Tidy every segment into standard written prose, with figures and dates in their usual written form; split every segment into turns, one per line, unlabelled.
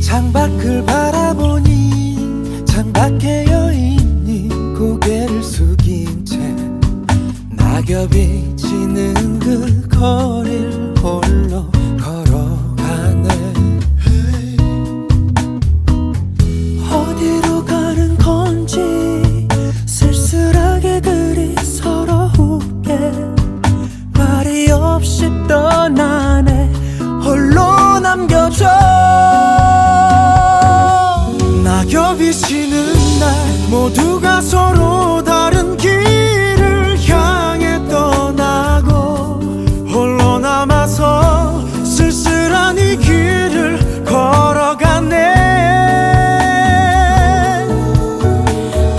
창밖을 바라보니 창밖에 여인이 고개를 숙인 채 낙엽이 지는 그 거리를 홀로 걸어가네. 어디로 가는 건지 쓸쓸하게 그리 서러우게 말이 없이 떠나네. 홀로 남겨져. 낙엽이 지는 날 모두가 서로 다른 길을 향해 떠나고 홀로 남아서 쓸쓸한 이 길을 걸어가네.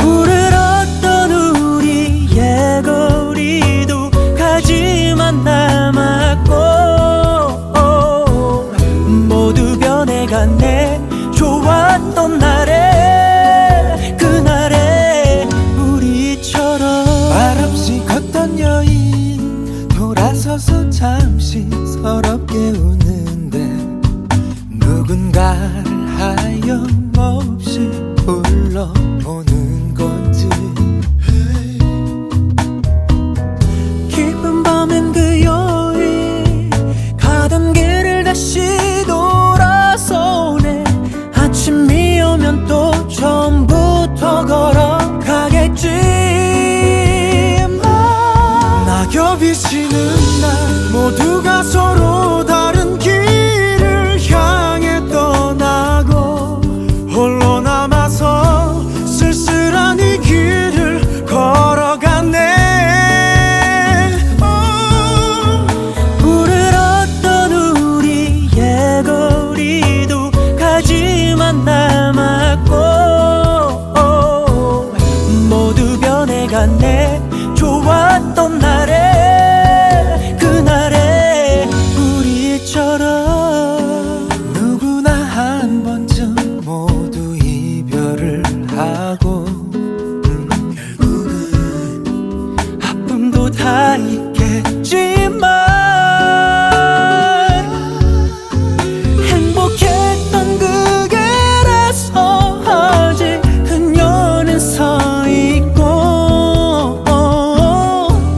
물을 얻던 우리의 거리도 가지만 남았고 모두 변해가네. 좋았던 날에 그날에 우리처럼 말없이 걷던 여인 돌아서서 잠시 서럽게 우는데 누군가를 하염없이 불러보는 건지. 깊은 밤엔 그 여인 가던 길을 다시 돌아서 오네. 아침이 오면 또 처음부터 걸어가겠지. 낙엽이 지는 날 모두가 서로 다른 길을 향해 떠나고 홀로 남아서 쓸쓸한 이 길을 걸어가네. 물을 얻던 우리의 거리도 가지만 남았고 모두 변해가네. 좋았던 날에 그날에 우리처럼 누구나 한 번쯤 모두 이별을 하고 결국은 아픔도 다 있겠지만 행복했던 그 길에서 아직 그녀는 서 있고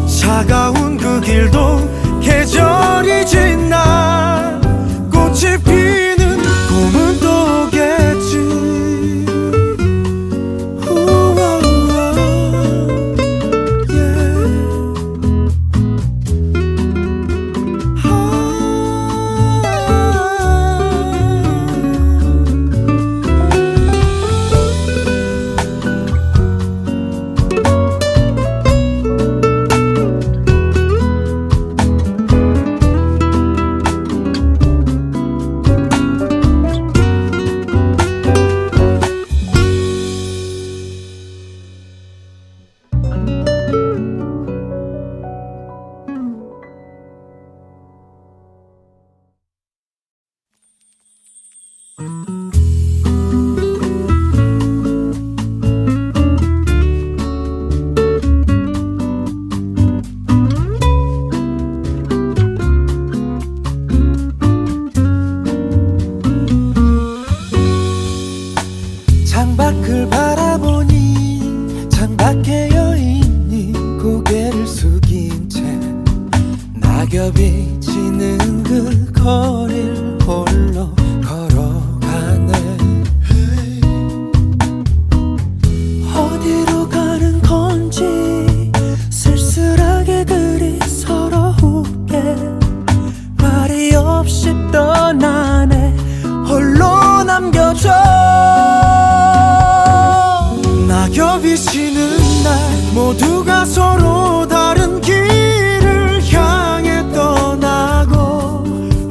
차가운 그 길도 계절이 지나 꽃이 피는 봄은 또 오겠지. 우와우와, 창밖을 바라보니 창밖에 여인이 고개를 숙인 채 낙엽이 지는 그 거리를 홀로 걸어가네. 어디로 가는 건지 쓸쓸하게 그리 서러우게 말이 없이 떠나네. 홀로 남겨져. 낙엽이 지는 날 모두가 서로 다른 길을 향해 떠나고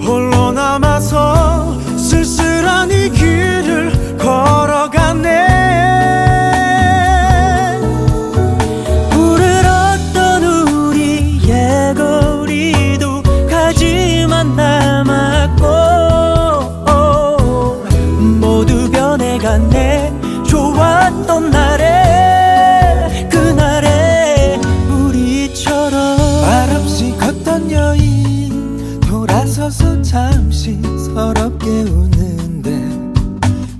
홀로 남아서 돌아서서 잠시 서럽게 웃는데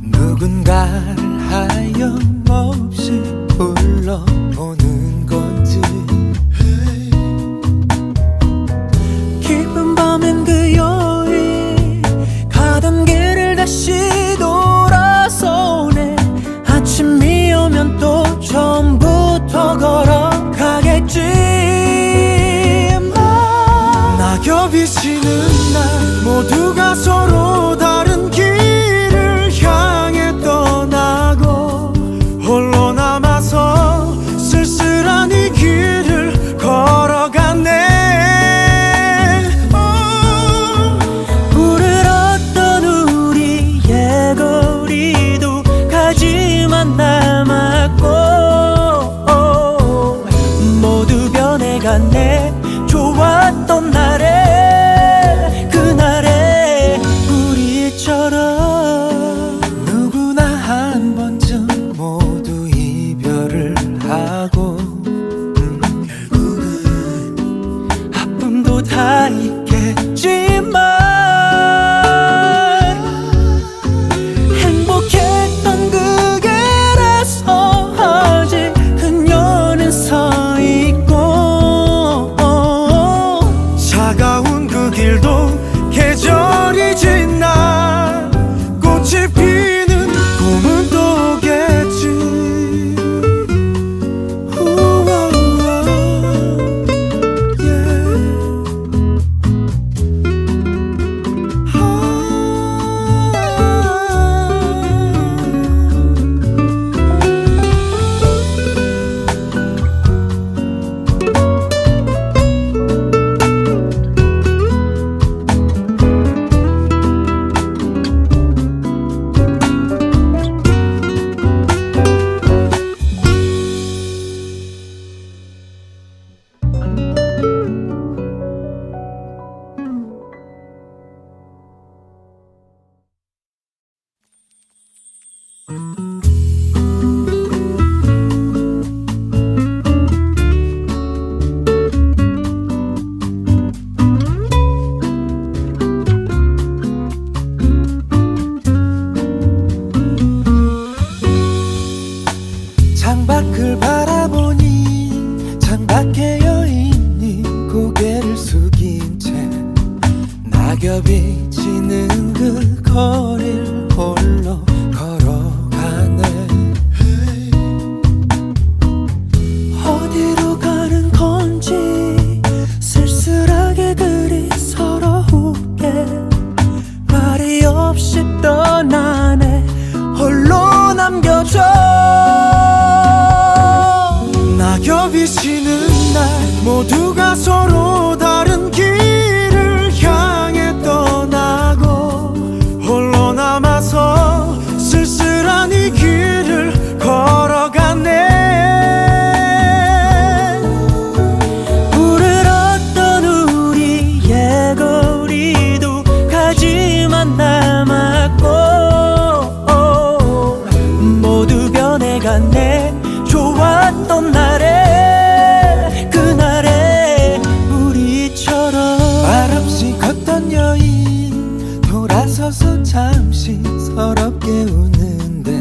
누군가를 하염없이 불러보는 건지 깊은 밤엔 그 여인 가던 길을 다시 돌아서 오네. 아침이 오면 또 처음부터 걸어가겠지. 낙엽이 지는 날 모두가 서로 다른 길을 향해 떠나고 홀로 남아서 쓸쓸한 이 길을 걸어가네. 불을 얻던 우리의 거리도 가지만 남았고 모두 변해갔네. 좋았던 날에 그날에 우리처럼 누구나 한 번쯤 모두 이별을 하고 결국은 아픔도 다 있겠지만 행복했던 그 길에서 아직 그녀는 서 있고 차가운 그 길도 계절이 지나 꽃이 피는 봄은 또 오겠지. 우와우와, 창밖을 바라보니 창밖에 여인이 고개를 숙인 채 낙엽이 지는 그 거리를 홀로 걸어가네. 어디로 가는 건지 쓸쓸하게 그리 서러우게 말이 없이 떠나네. 홀로 남겨져. 낙엽이 지는 날 모두가 서로 다른 길을 향해 떠나고 홀로 남아서 쓸쓸한 이 길을 걸어가네. 불을 얻던 우리의 거리도 가지만 남았고 모두 변해갔네. 좋았던 날에 그날에 우리처럼 말없이 걷던 여인 돌아서서 잠시 서럽게 웃는데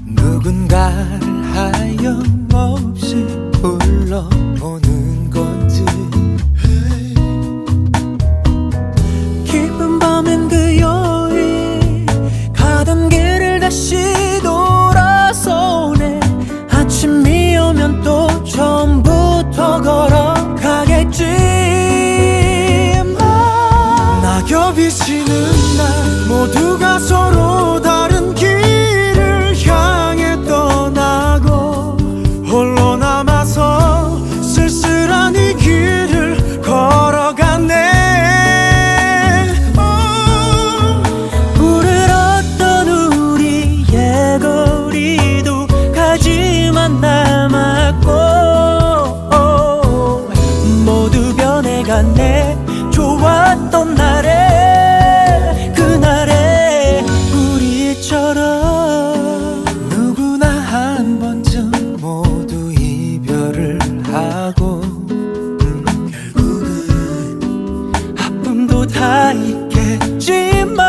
누군가를 하염없이 불러보는 건지 깊은 밤엔 그 여인 가던 길을 다시 돌아서 오네. 아침이 오면 또 처음부터 걸어가겠지. 낙엽이 지는 날 모두가 서로 다른 길을 향해 떠나고 홀로 남아서 쓸쓸한 이 길을 걸어가네. 불을 얻던 우리의 거리도 가지만 남았고 모두 변해갔네. 좋았던 날에 다 있겠지만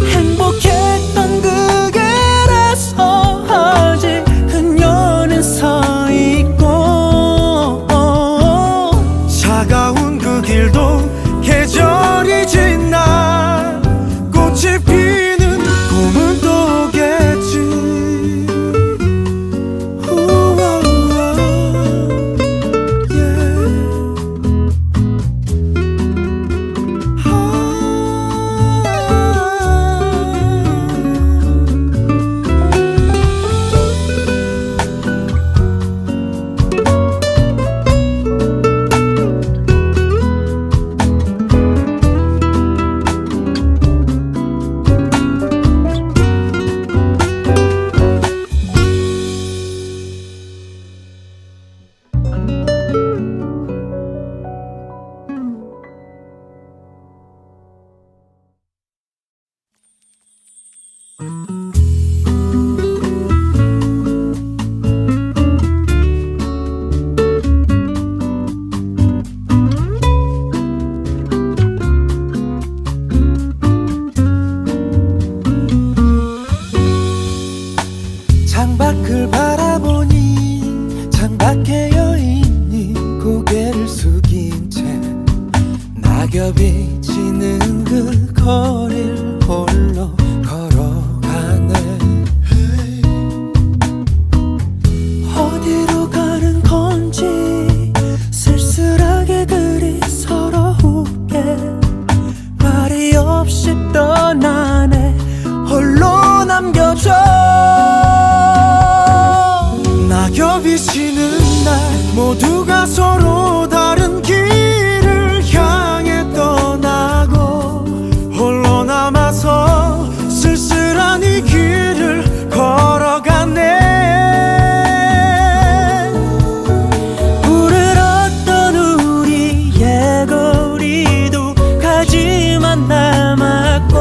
행복했던 그길에서 아직 그녀는 서 있고 차가운 그 길도 계절이 지나 꽃이 피는 봄은 또 오겠지. 창밖을 바라보니 창밖에 여인이 고개를 숙인 채 낙엽이 지는 그 거리를 홀로 걸어가네. 어디로 가는 건지 쓸쓸하게 그리 서러우게 말이 없이 떠나네. 홀로 남겨져 낙엽이 지는 날 모두가 서로 다른 길을 향해 떠나고 홀로 남아서 쓸쓸한 이 길을 걸어가네. 불을 얻던 우리의 거리도 가지만 남았고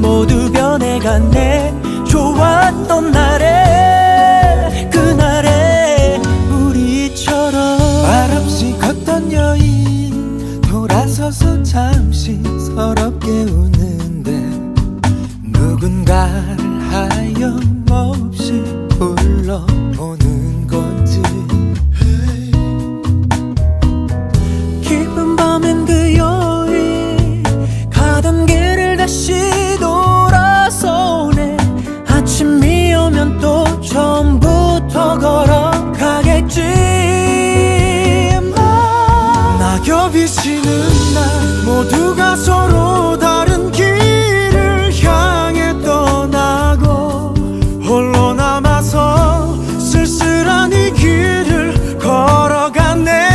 모두 변해갔네. 좋았던 날에 그날에 우리처럼 말없이 걷던 여인 돌아서서 잠시 서럽게 웃는데 누군가를 하염없이 불러보는 건지. 깊은 밤엔 그 여인 가던 길을 다시 돌아서 오네. 아침이 오면 또 처음부터 걸어가겠지. 낙엽이 지는 날 모두가 서로 다른 길을 향해 떠나고 홀로 남아서 쓸쓸한 이 길을 걸어가네.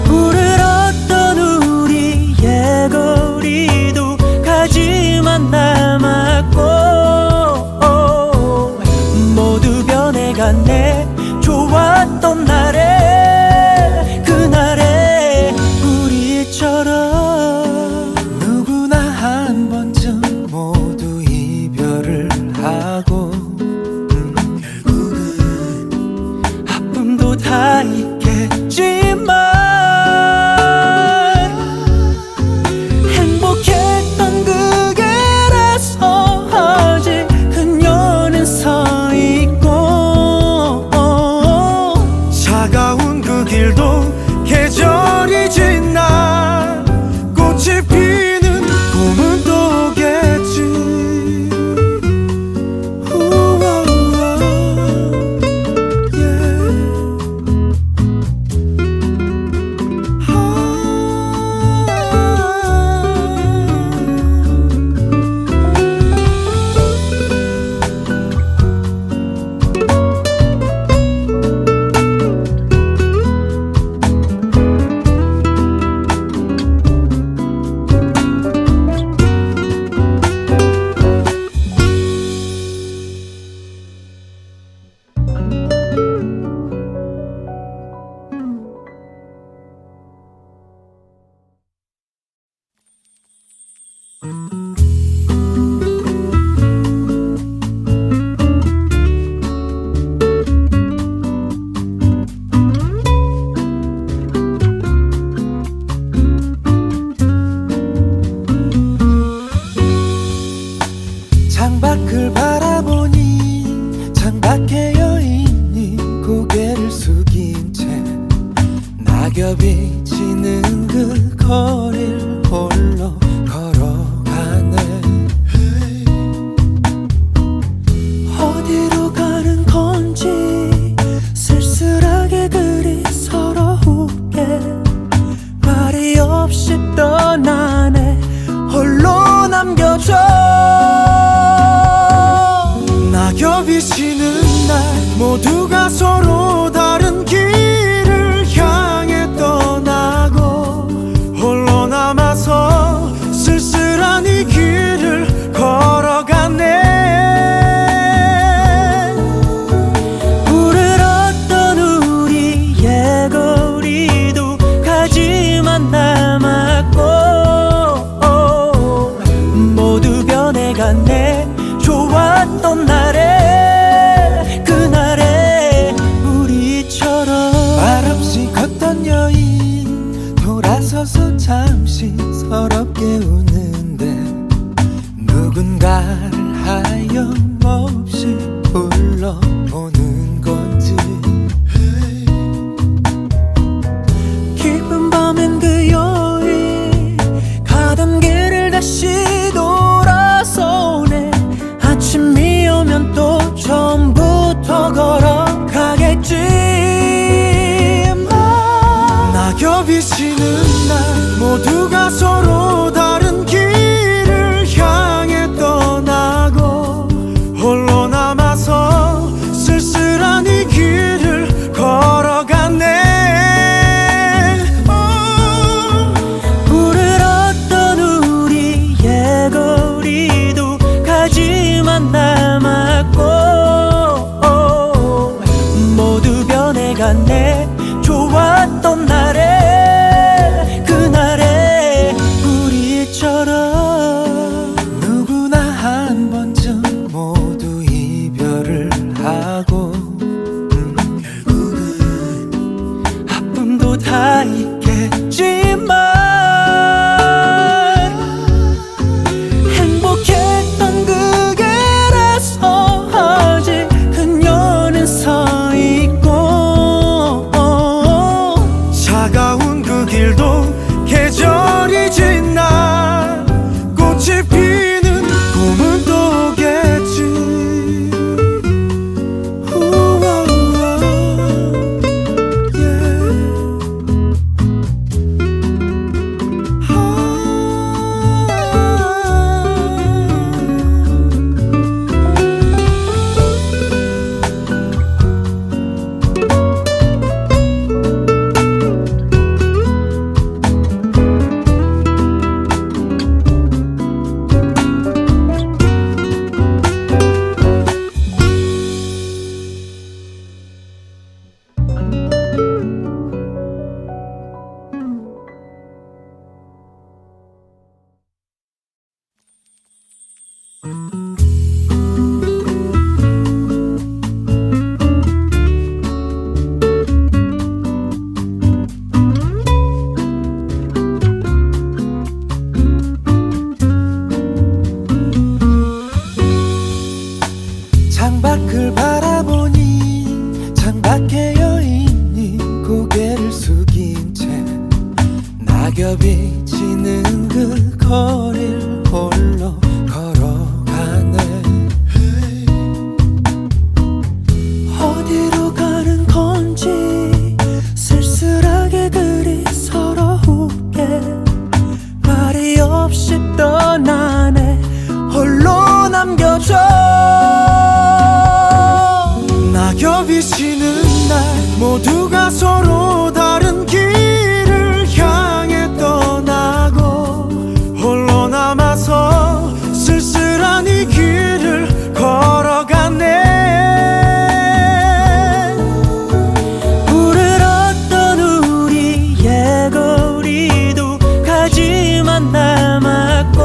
불을 얻던 우리의 거리도 가지만 남았고 모두 변해갔네. 좋았던 날에 그날에 우리처럼 누구나 한 번쯤 모두 이별을 하고 결국은 아픔도 다 있겠지만 행복했던 그 길에서 아직 그녀는 서 있고 차가운 그 길도 계절이 지나 꽃이 피는 봄은 또 오겠지. 서로 다른 길을 향해 떠나고 홀로 남아서 쓸쓸한 이 길을 걸어가네. 불을 얻던 우리의 거리도 가지만 남았고 모두 변해갔네. 좋았던 날에 그날에 우리처럼 말없이 걷던 여인 돌아서서 잠시 서럽게 웃는데 누군가를 하염없이 불러보는 건지. 깊은 밤엔 그 여인 가던 길을 다시 돌아서 오네. 아침이 오면 또 처음부터 걸어가겠지. 낙엽이 지는 날 모두가 서로 다른 길을 향해 떠나고 홀로 남아서 쓸쓸한 이 길을 걸어가네. 불을 얻던 우리의 거리도 가지만 남았고 모두 변해갔네. 좋았던 날에 그날에 우리처럼 누구나 한 번쯤 모두 이별을 하고 결국은 아픔도 다 있겠지만 행복했던 그게라서 아직 그녀는 서 있고 차가운 그 길도 계절이 지나 꽃이 피는 봄은 또 오겠지. 우와, 창밖을 바라보니 창밖에 여인이 고개를 숙인 채 낙엽이 지는 그 거리를 홀로 걸어가네. 어디로 가는 건지 쓸쓸하게 그리 서러우게 말이 없이 떠나네. 홀로 남겨져. 낙엽이 지는 날 모두가 서로 다른 길을 향해 떠나고 홀로 남아서 쓸쓸한 이 길을 걸어가네. 불을 얻던 우리의 거리도 가지만 남았고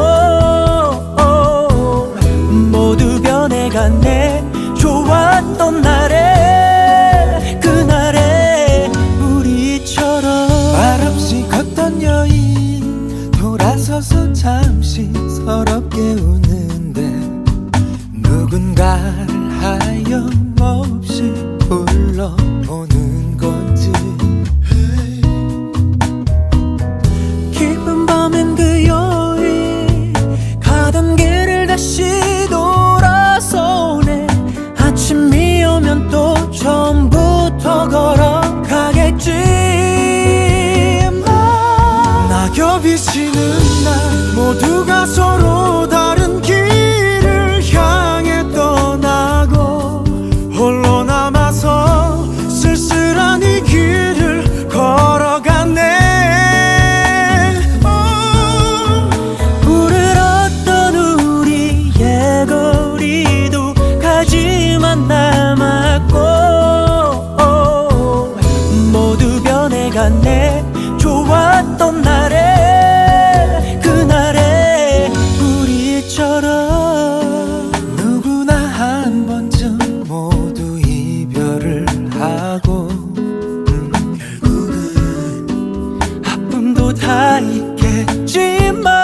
모두 변해갔네. 좋았던 날에 그날에 우리처럼 말없이 걷던 여인 돌아서서 잠시 서럽게 웃는데 누군가를 하염없이 불러보는 건지. 깊은 밤엔 그 여인 가던 길을 다시 돌아서 오네. 아침이 오면 또 처음부터 걸어가겠지. 낙엽이 지는 날 모두가 서로 다른 길을 향해 떠나고 홀로 남아서 하고 결국은 아픔도 다 있겠지만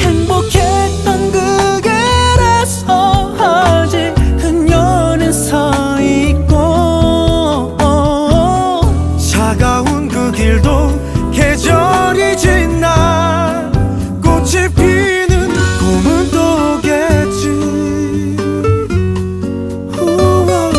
행복했던 그 길에서 아직 그녀는 서 있고 차가운 그 길도 계절이 지나 꽃이 피는 봄은 또 오겠지. 우와,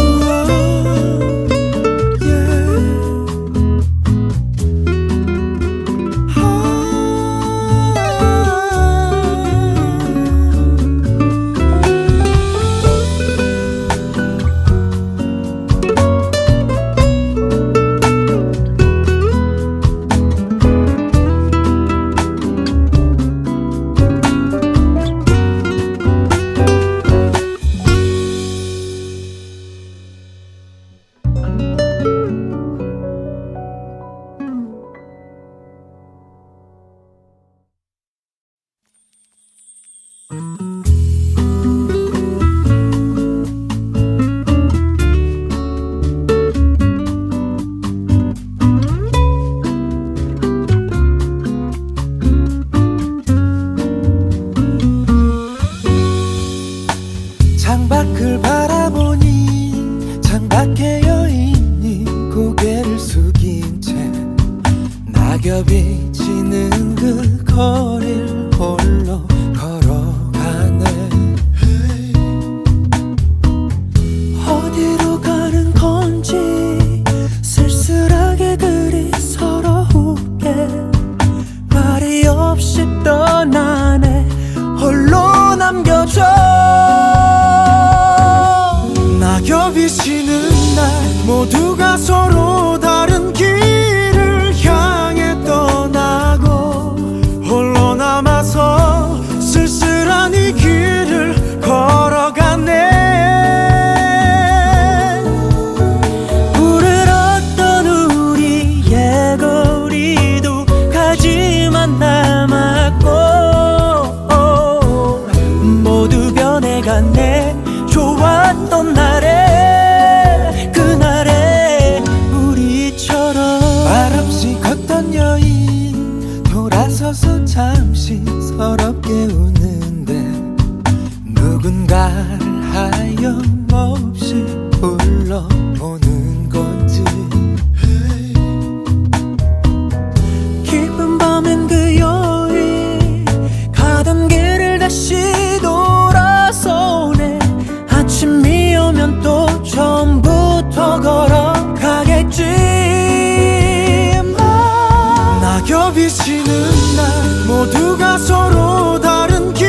창밖을 바라보니 창밖에 여인이 고개를 숙인 채 낙엽이 지는 그 거리를 홀로 걸어가네. 어디로 가는 건지 쓸쓸하게 그리 서러우게 말이 없이 떠나네. 홀로 남겨져 낙엽이 지는 날 모두가 서로 다른 길을 향해 떠나고 홀로 남아서 쓸쓸한 이 길을 걸어가네. 불을 우리의 거리도 가지만 남았고 모두 변해가네. 좋았던 날에 그날에 우리처럼 말없이 걷던 여인 돌아서서 잠시 서럽게 웃는데 누군가를 하염없이 불러보는 건지. 깊은 밤엔 그 여인 가던 길을 다시 돌아서네. 아침이 오면 또 처음부터 걸어가겠지. 낙엽이 지는 날 모두가 서로 다른 길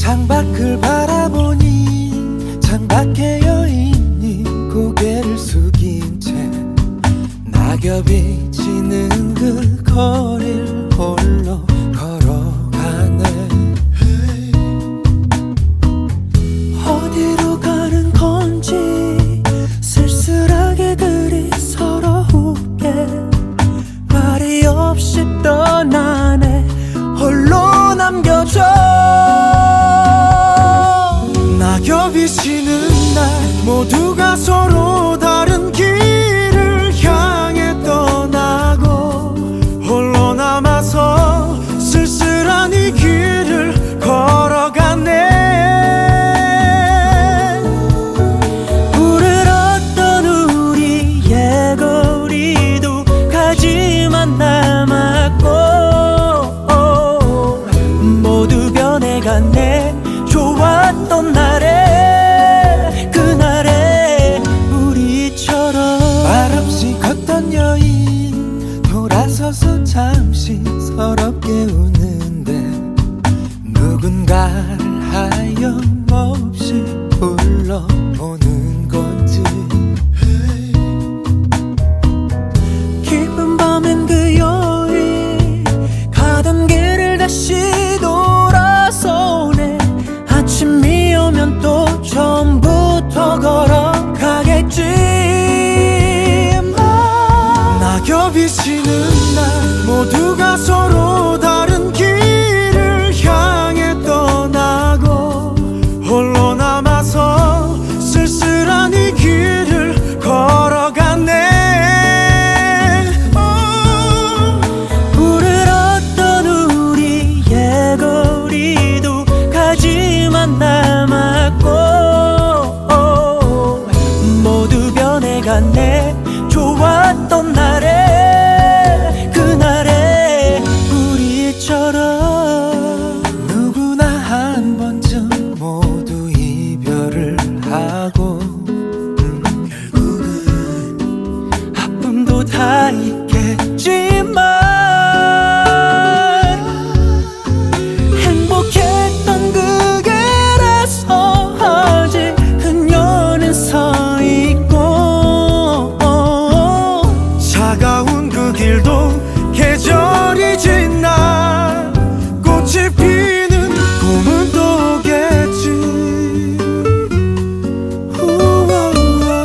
창밖을 바라보니 창밖에 여인이 고개를 숙인 채 낙엽이 지는 그 거리를 홀로 걸어가네. 어디로 가는 건지 쓸쓸하게 그리 서러우게 말이 없이 떠나네. 홀로 남겨져. 낙엽이 지는 날 모두가 서로 다른 길을 향해 떠나고 홀로 남아서 쓸쓸한 이 길을 걸어가네. 물들었던 우리의 거리도 가지만 남았고 모두 변해갔네. 좋았던 날에 그날에 우리처럼 말없이 걷던 여인 돌아서서 잠시 서럽게 우는데 누군가를 하염없이 불러보는 건지. 깊은 밤엔 그 여인 가던 길을 다시 돌아서네. 아침이 오면 또 처음부터 걸어가겠지. 낙엽이 지는 날 모두가 서로 다른 길을 향해 떠나고 홀로 남아서 쓸쓸한 이 길을 걸어가네. 물들었던 우리의 거리도 가지만 남았고 모두 변해갔네. 좋았던 날에 그날에 우리처럼 누구나 한 번쯤 모두 이별을 하고 결국은 아픔도 다 있겠지만 행복했던 그 길에서 아직 그녀는 서 있고 차가운 그 길도 계절이 지나 꽃이 피는 봄은 또 오겠지. 우와우와,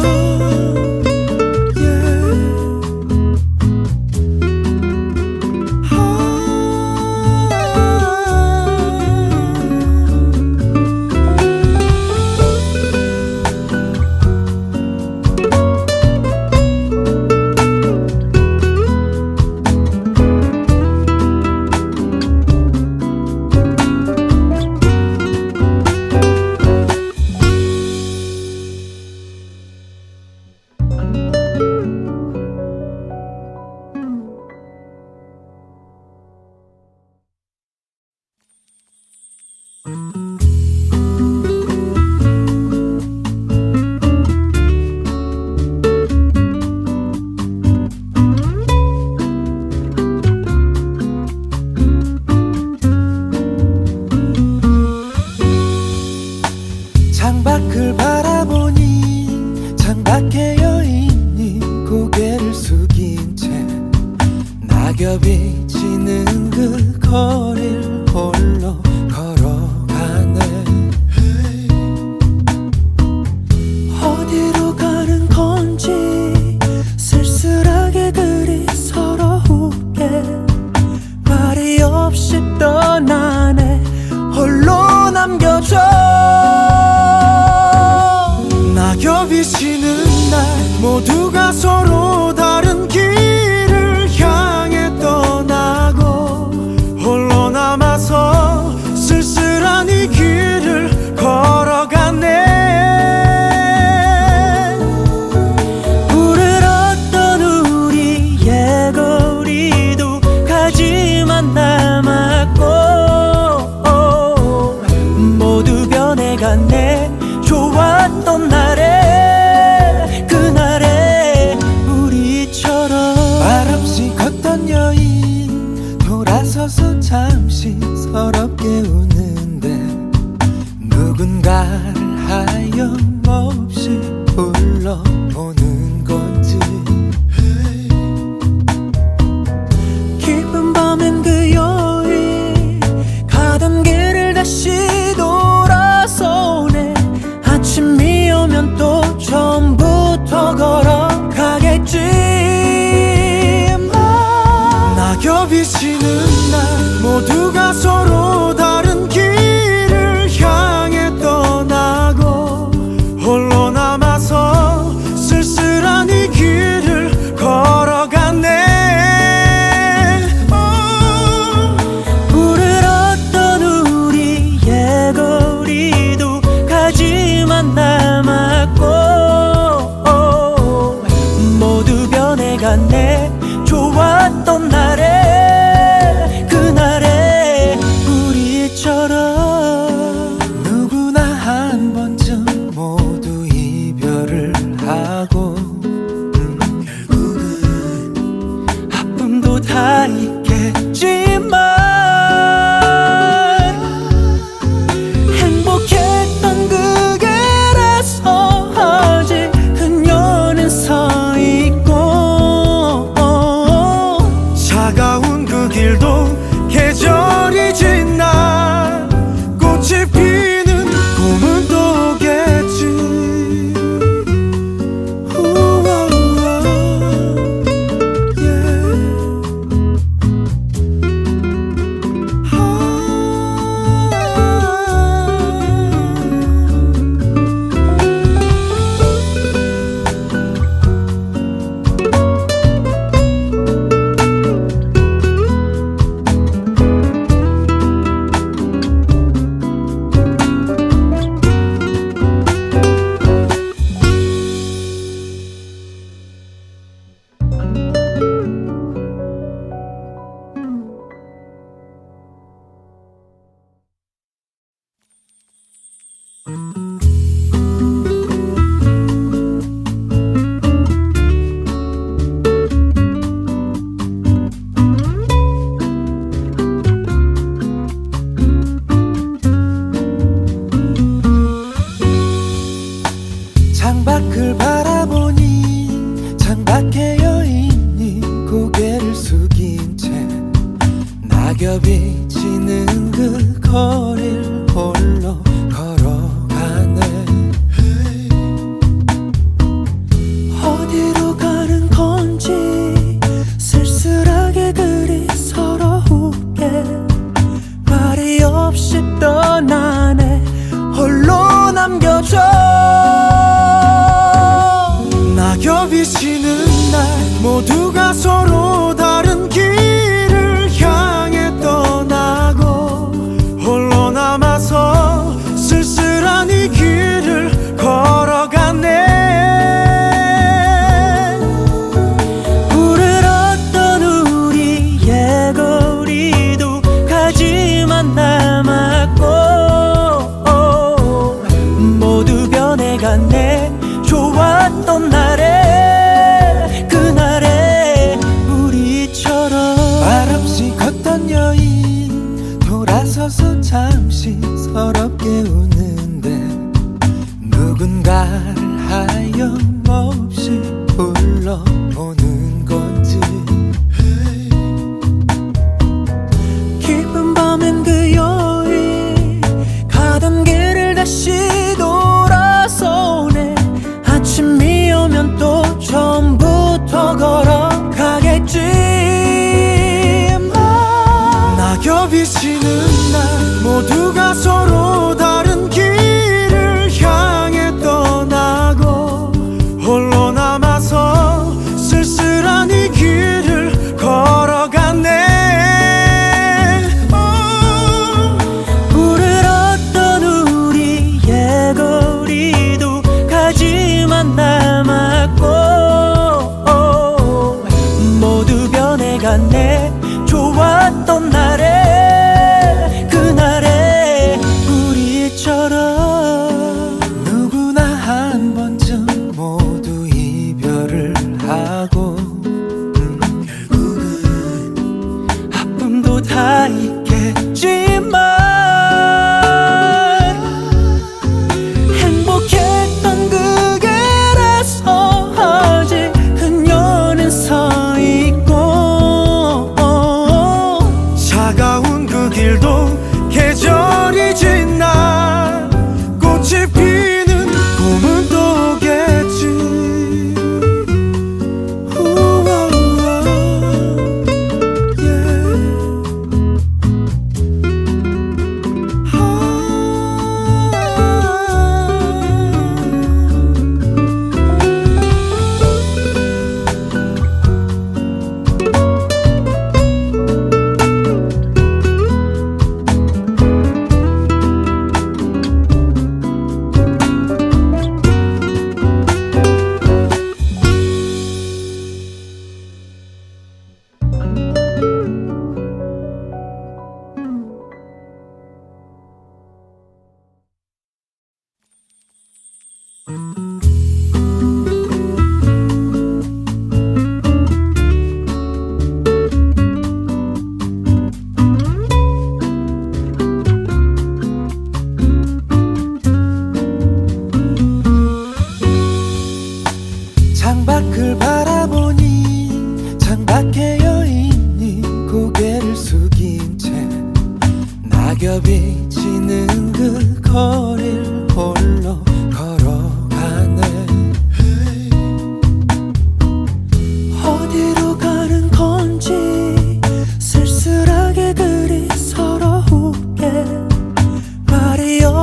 창밖을 바라보니 창밖에 여인이 고개를 숙인 채 낙엽이 지는 그 거리를 홀로 걸어가네. 어디로 가는 건지 쓸쓸하게 그리 서러우게 말이 없이 떠나네. 홀로 남겨져. 낙엽이 지는 날 모두가 서로 다른 길을 향해 떠나고 홀로 남아서 쓸쓸한 이 길을 걸어가네. 물들었던 우리의 거리도 가지만 남았고 모두 변해갔네. 좋았던 날에 그날에 우리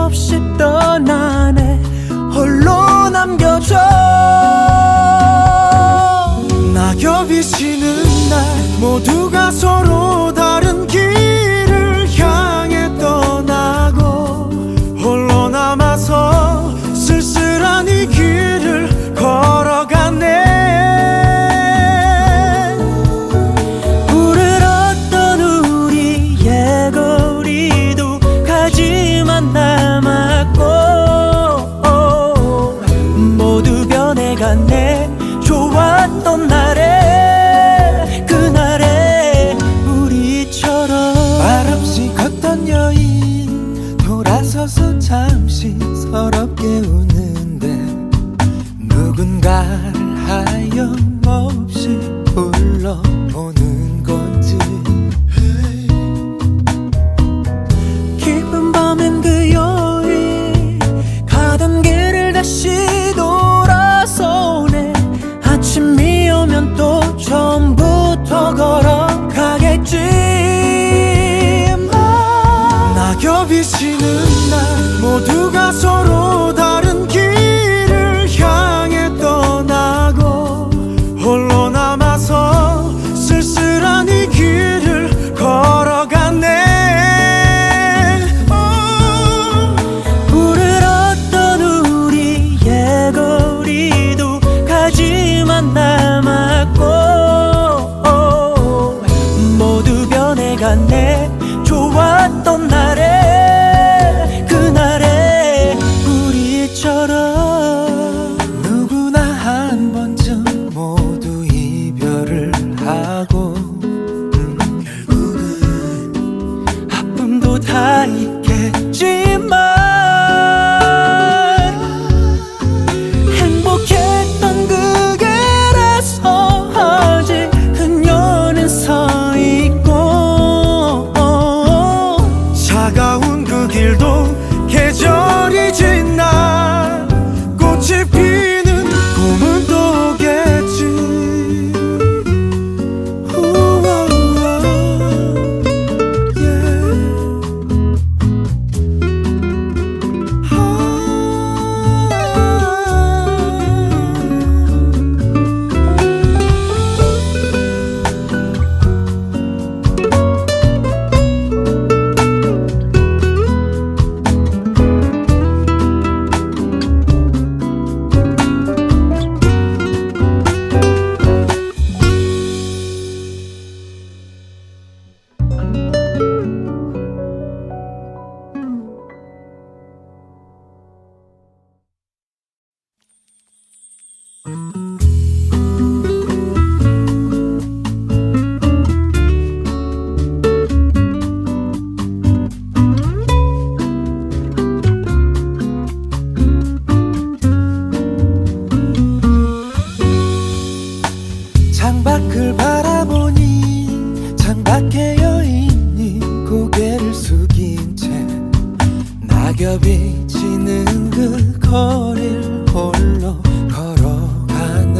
없이 떠나네. 홀로 남겨져. 낙엽이 지는 날 모두가 서로 다른 길을 향해 떠나고 홀로 남아서 쓸쓸한 이 길을 걸어가네. 물들었던 우리의 거리도 가지만 남았고 모두 변해갔네. 좋았던 날에 그날에 우리처럼 말없이 걷던 여인 돌아서서 잠시 서럽게 우는데 누군가를 하염없이 불러보는 건지. 깊은 밤엔 그 여인 가던 길을 다시 돌아서 오네. 아침이 오면 또 처음부터 걸어가겠지. 낙엽이 지는 날 모두가 서로 다른 길을 향해 떠나고 홀로 남아서 쓸쓸한 이 길을 걸어가네. 물들었던 우리의 거리도 가지만 남았고 모두 변해갔네. 좋았던 날에 그날에 우리처럼 누구나 한 번쯤 모두 이별을 하고 결국은 아픔도 다 있겠지만 행복했던 그 길에서 아직 그녀는 서 있고 차가운 그 길도 계절이 지나 꽃이 피는 봄은 또 오겠지. 우와, 창밖을 바라보니 창밖에 여인이 고개를 숙인 채 낙엽이 지는 그 거리를 홀로 걸어가네.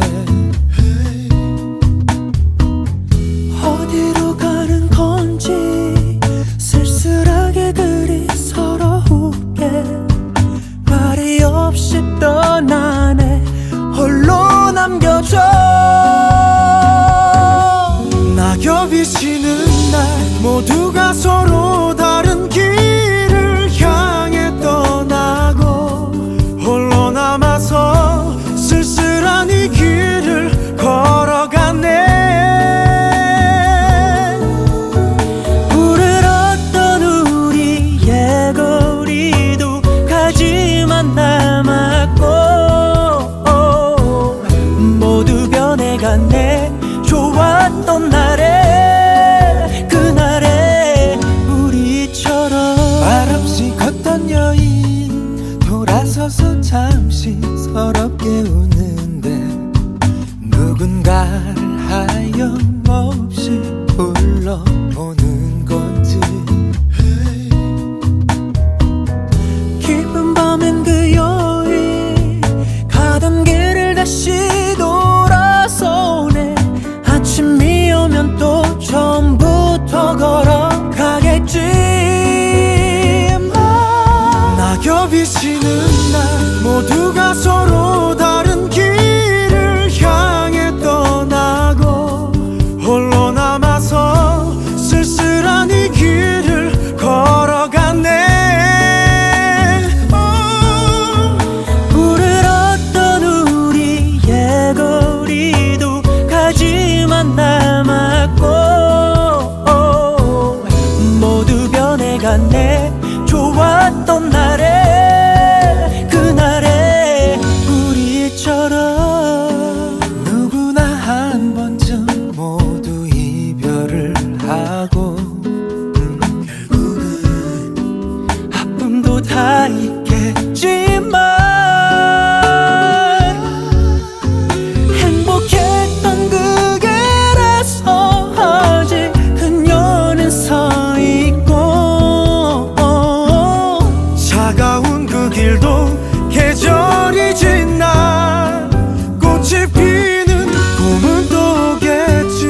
어디로 가는 건지 쓸쓸하게 그리 서러우게 말이 없이 떠나네. 홀로 남겨져. 낙엽이 지는 날 모두가 서로 다른 길을 향해 떠나고 홀로 남아서 쓸쓸한 이 길을 걸어가네. 물들었던 우리의 거리도 가지만 남았고 모두 변해갔네. 좋았던 날에 그날에 우리처럼 말없이 걷던 여인 돌아서서 잠시 서럽게 우는데 누군가를 하염없이 불러보는 건지. 깊은 밤엔 그 여인 가던 길을 다시 돌아서 오네. 아침이 오면 또 처음부터 걸어가겠지. 낙엽이 지는 날 모두가 서로 다른 길을 향해 떠나고 홀로 남아서 쓸쓸한 이 길을 걸어가네. 불을 얻던 우리의 거리도 가지만 남았고 모두 변해갔네. 좋았던 날에 그날에 우리처럼 누구나 한 번쯤 모두 이별을 하고 결국은 아픔도 다 있겠지만 행복했던 그 길에서 아직 그녀는 서 있고 차가운 그 길도 계절이 지나 꽃이 피는 봄은 또 오겠지.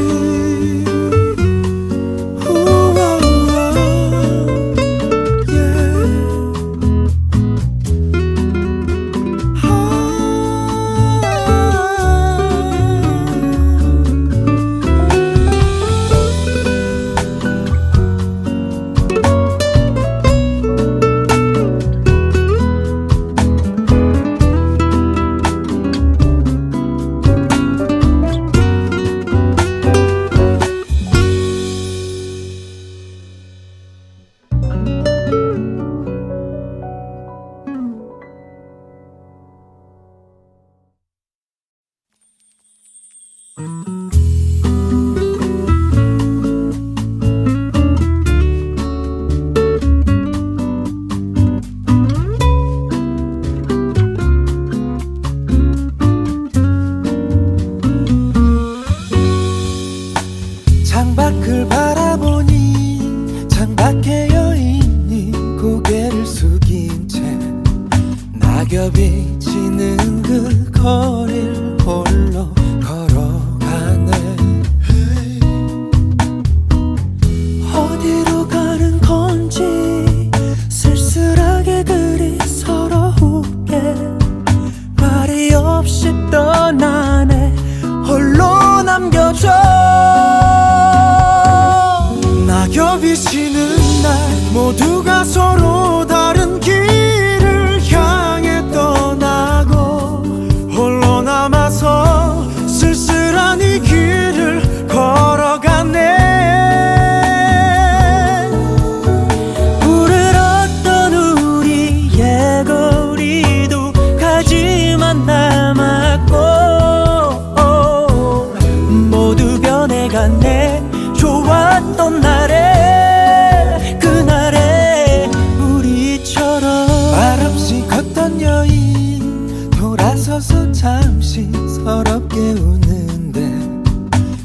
창밖을 바라보니 창밖에 여인이 고개를 숙인 채 낙엽이 지는 그 거리를 홀로 걸어가네. 어디로 가는 건지 쓸쓸하게 그리 서러우게 말이 없이 떠나네. 홀로 남겨져. 낙엽이 지는 날 모두가 서로 다른 길을 향해 떠나고 홀로 남아서 쓸쓸한 이 길을 걸어가네. 불을 얻던 우리의 거리도 가지만 남았고 모두 변해갔네. 좋았던 날에 그날에 우리처럼 말없이 걷던 여인 돌아서서 잠시 서럽게 웃는데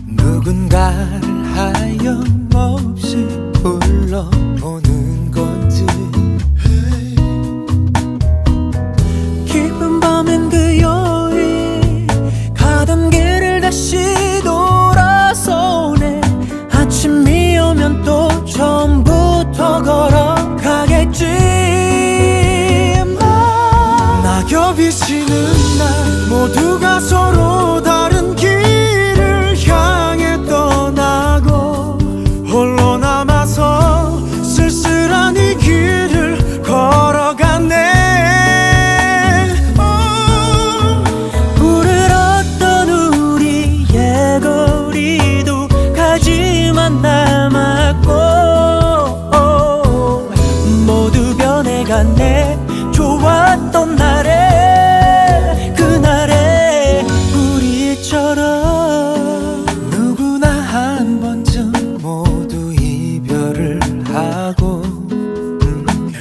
누군가를 하염없이 불러보는 건지. 깊은 밤엔 그 여인 가던 길을 다시 돌아서 오네. 아침이 오면 또 처음부터 걸어가겠지. 낙엽이 지는 날 모두가 서로 다른 길을 향해 떠나고 홀로 남아서 쓸쓸한 이 길을 걸어가네. 불을 얻던 우리의 거리도 가지만 남았고 모두 변해갔네. 좋았던 날에 그날에 우리처럼 누구나 한 번쯤 모두 이별을 하고 결국은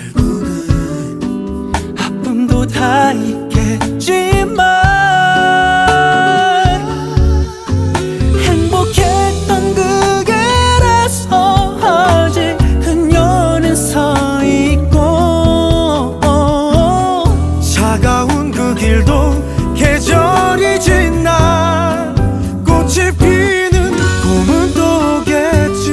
아픔도 다 있겠지만 행복했던 그 길에서 아직 그녀는 서 있고 차가운 그 길도 계절이 지나 꽃이 피는 봄은 또 오겠지.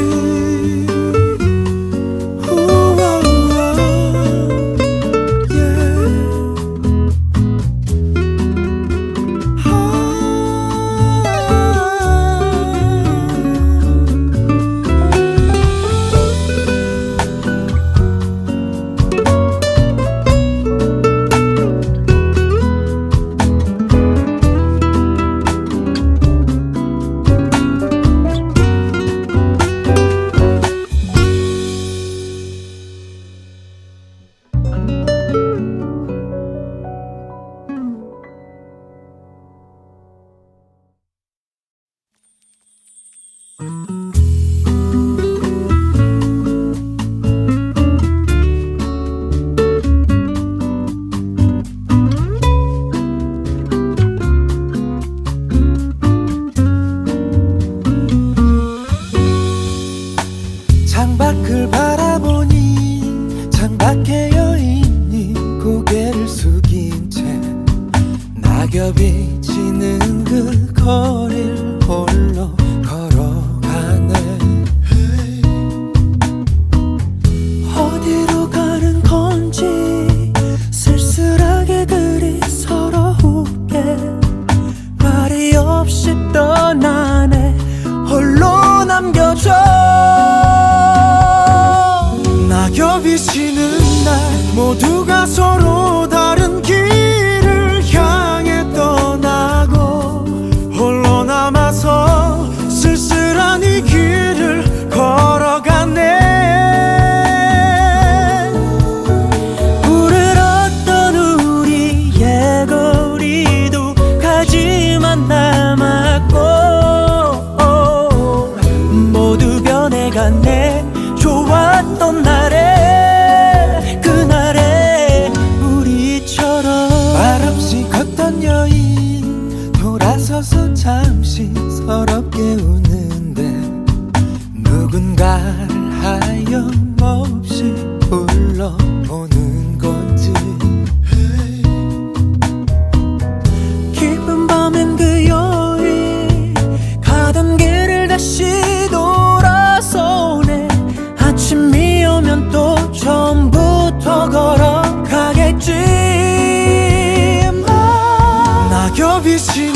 낙엽이 지는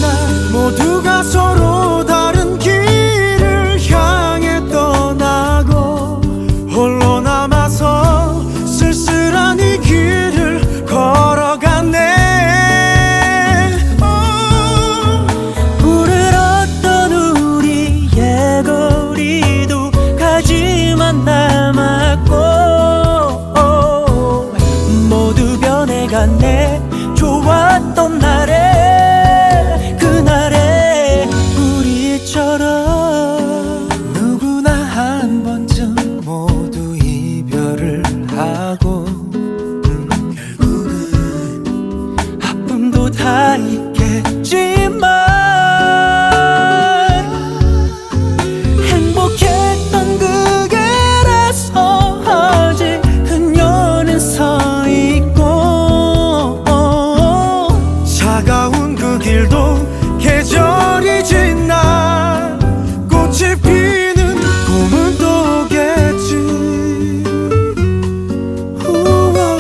날 모두가 서로 다른 길을 향해 떠나고 홀로 남아서 쓸쓸한 이 길을 걸어갔네.
불을었던 우리의 거리도 가지만 남았고 모두 변해갔네. 좋았던 날에 그날에 우리처럼
누구나 한 번쯤 모두 이별을 하고 결국은
아픔도 다 있겠지만 행복했던 그게라서 아직 그녀는 서 있고
차가운 그 길도 계절이 지나 꽃이 피는 봄은 또 오겠지. 우와,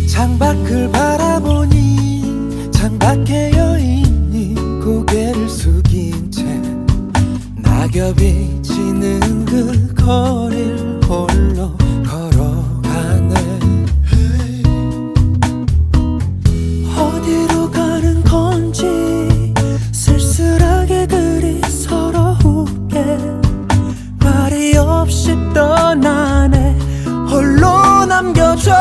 창밖을 바라보니 창밖에 여인이 고개를 숙인 채 낙엽이 지는 그 거리를 홀로 걸어가네.
어디로 가는 건지 쓸쓸하게 그리 서러우게 말이 없이 떠나네. 홀로 남겨져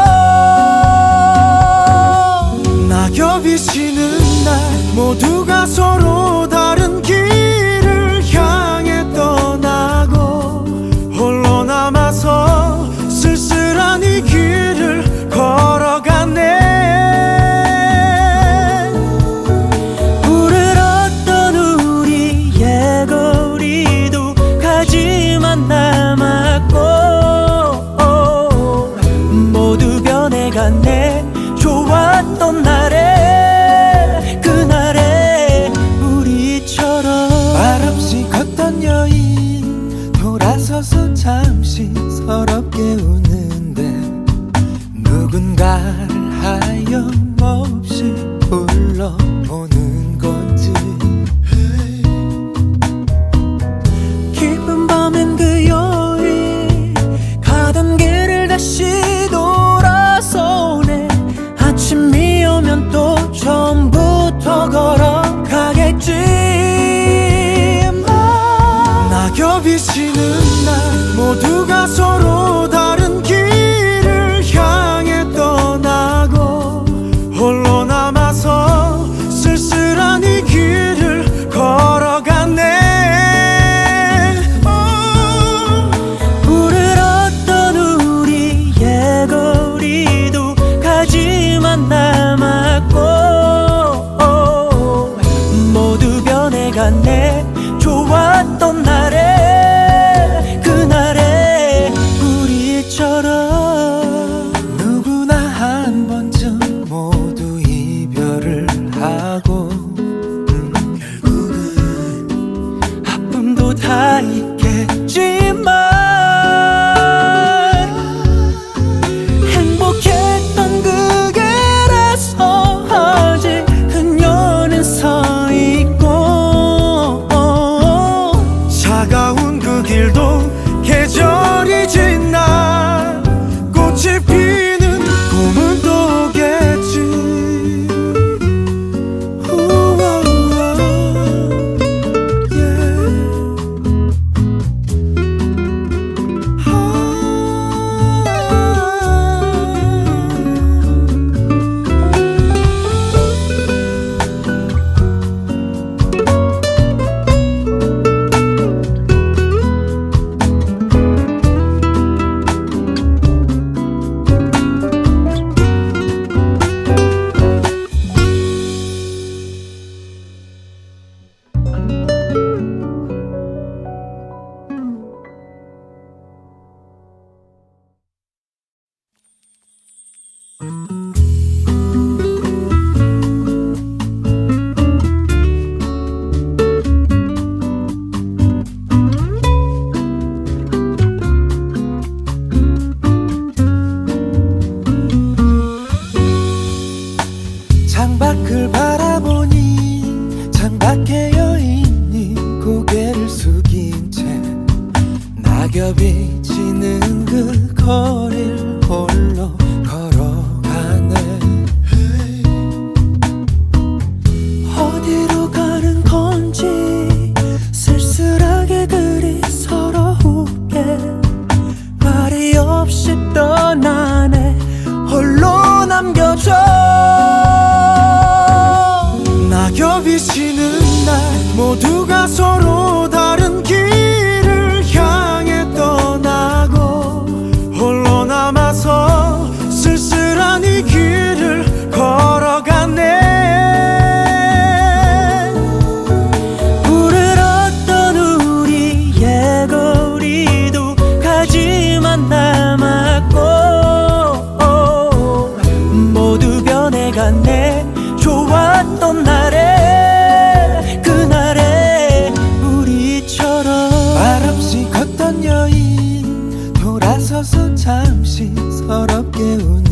낙엽이 지는 날 모두가 서로 다른 길을 향해 떠나고 홀로 남아서 쓸쓸한 이 길을 걸어갔네.
불을었던 우리의 거리도 가지만 남았고 모두 변해갔네. 좋았던 날에 그날에 우리처럼
말없이 걷던 여인 돌아서서 잠시 서럽게 웃는데 누군가를 하염없이 불러보는 건지.
깊은 밤엔 그 여인 가던 길을 다시 돌아서 오네. 아침이 오면 또 처음부터 걸어가겠지.
낙엽이 지는 날 모두가 서로 다른 길을 향해 떠나고 홀로 남아서 쓸쓸한 이 길을 걸어갔네.
불을었던 우리의 거리도 가지만 남았고 모두 변해갔네. 좋았던 날에 그날에 우리처럼
누구나 한 번쯤 모두 이별을 하고 결국은
아픔도 다 있겠지만 행복했던 그게라서 아직 그녀는 서 있고
차가운 그 길도 계절이 지나 꽃이 피는 봄은 또 오겠지. 비치는 날 모두가 서로 다른 길을 향해 떠나고 홀로 남아서 쓸쓸한 이 길을 걸어가네.
불을었던 우리의 거리도 가지만 남았고 모두 변해갔네. 좋았던 날에 그날에 우리처럼
말없이 걷던 여인 돌아서서 잠시 서럽게 웃네.